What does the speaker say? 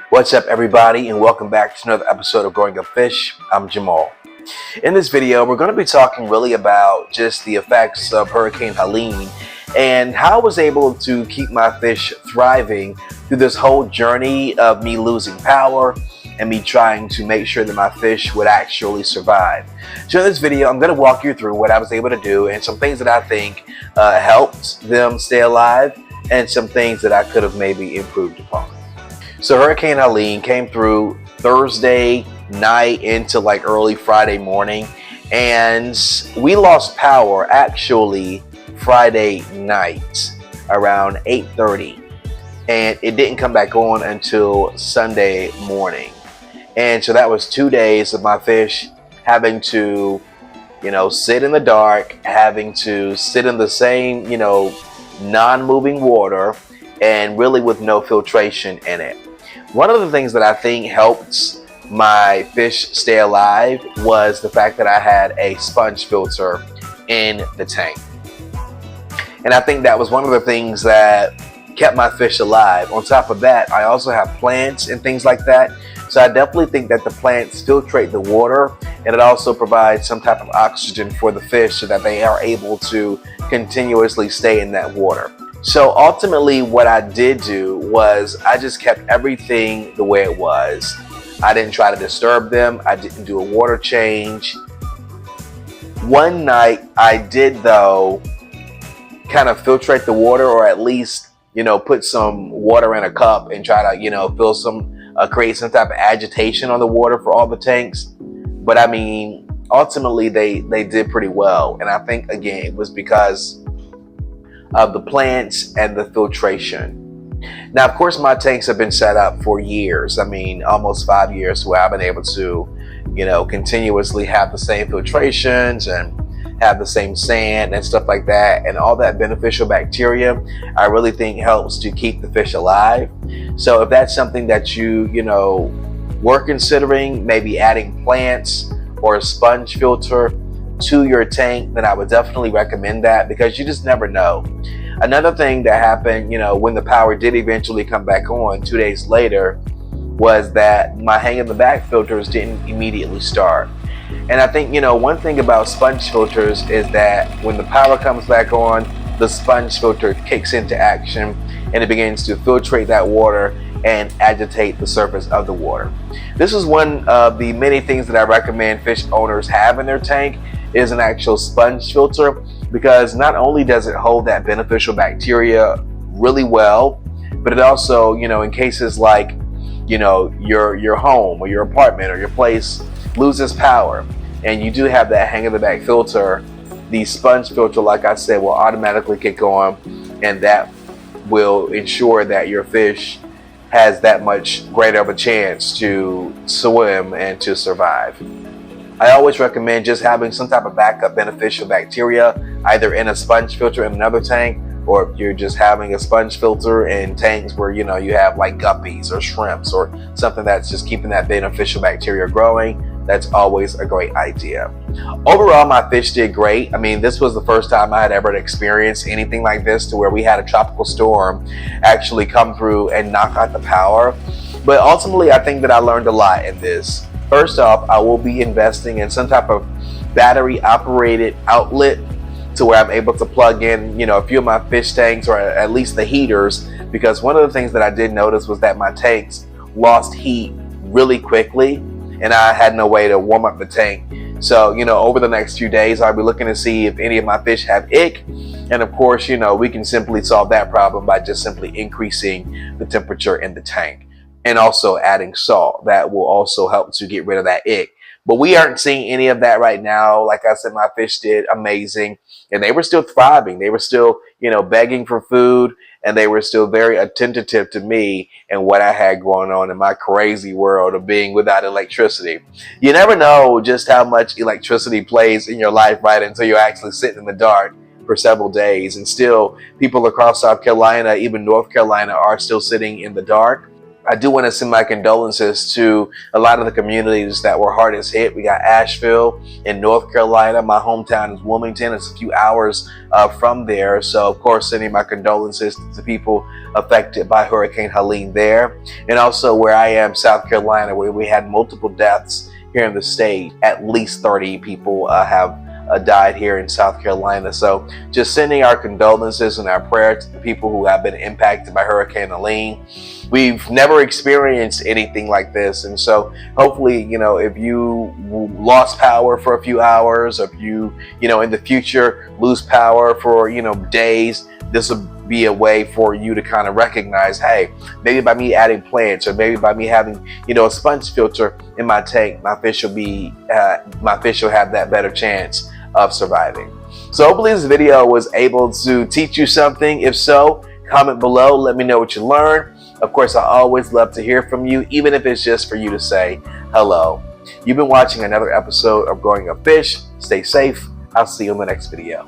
What's up, everybody, and welcome back to another episode of Growing Up Fish. I'm Jamal. In this video, we're going to be talking really about just the effects of Hurricane Helene and how I was able to keep my fish thriving through this whole journey of me losing power and me trying to make sure that my fish would actually survive. So in this video, I'm going to walk you through what I was able to do and some things that I think helped them stay alive and some things that I could have maybe improved upon. So Hurricane Helene came through Thursday night into like early Friday morning, and we lost power actually Friday night around 8:30, and it didn't come back on until Sunday morning. And so that was 2 days of my fish having to, sit in the dark, having to sit in the same, non-moving water, and really with no filtration in it. One of the things that I think helped my fish stay alive was the fact that I had a sponge filter in the tank. And I think that was one of the things that kept my fish alive. On top of that, I also have plants and things like that. So I definitely think that the plants filtrate the water, and it also provides some type of oxygen for the fish so that they are able to continuously stay in that water. So ultimately what I did do was I just kept everything the way it was. I didn't try to disturb them. I didn't do a water change. One night I did, though, kind of filtrate the water, or at least, put some water in a cup and try to, create some type of agitation on the water for all the tanks. But I mean, ultimately they did pretty well. And I think, again, it was because of the plants and the filtration. Now, of course, my tanks have been set up for years. I mean, almost 5 years, where I've been able to, continuously have the same filtrations and have the same sand and stuff like that. And all that beneficial bacteria, I really think helps to keep the fish alive. So if that's something that you were considering, maybe adding plants or a sponge filter to your tank, then I would definitely recommend that, because you just never know. Another thing that happened, when the power did eventually come back on 2 days later, was that my hang in the back filters didn't immediately start. And I think, one thing about sponge filters is that when the power comes back on, the sponge filter kicks into action and it begins to filtrate that water and agitate the surface of the water. This is one of the many things that I recommend fish owners have in their tank, is an actual sponge filter, because not only does it hold that beneficial bacteria really well, but it also, in cases like, your home or your apartment or your place loses power and you do have that hang in the back filter, the sponge filter, like I said, will automatically kick on, and that will ensure that your fish has that much greater of a chance to swim and to survive. I always recommend just having some type of backup beneficial bacteria, either in a sponge filter in another tank, or if you're just having a sponge filter in tanks where you have like guppies or shrimps or something that's just keeping that beneficial bacteria growing. That's always a great idea. Overall, my fish did great. I mean, this was the first time I had ever experienced anything like this, to where we had a tropical storm actually come through and knock out the power. But ultimately, I think that I learned a lot in this. First off, I will be investing in some type of battery operated outlet to where I'm able to plug in, a few of my fish tanks, or at least the heaters, because one of the things that I did notice was that my tanks lost heat really quickly and I had no way to warm up the tank. So, over the next few days, I'll be looking to see if any of my fish have ick. And of course, we can simply solve that problem by just simply increasing the temperature in the tank, and also adding salt. That will also help to get rid of that ick. But we aren't seeing any of that right now. Like I said, my fish did amazing, and they were still thriving. They were still, begging for food, and they were still very attentive to me and what I had going on in my crazy world of being without electricity. You never know just how much electricity plays in your life, right, until you're actually sitting in the dark for several days. And still, people across South Carolina, even North Carolina, are still sitting in the dark. I do want to send my condolences to a lot of the communities that were hardest hit. We got Asheville in North Carolina. My hometown is Wilmington. It's a few hours from there. So, of course, sending my condolences to the people affected by Hurricane Helene there. And also where I am, South Carolina, where we had multiple deaths here in the state. At least 30 people have died here in South Carolina. So just sending our condolences and our prayer to the people who have been impacted by Hurricane Helene. We've never experienced anything like this, and so hopefully, if you lost power for a few hours, or if you in the future lose power for days, this will be a way for you to kind of recognize, hey, maybe by me adding plants, or maybe by me having a sponge filter in my tank, my fish will have that better chance of surviving. So hopefully this video was able to teach you something. If so, comment below, let me know what you learned. Of course, I always love to hear from you, even if it's just for you to say hello. You've been watching another episode of Growing Up Fish. Stay safe. I'll see you in the next video.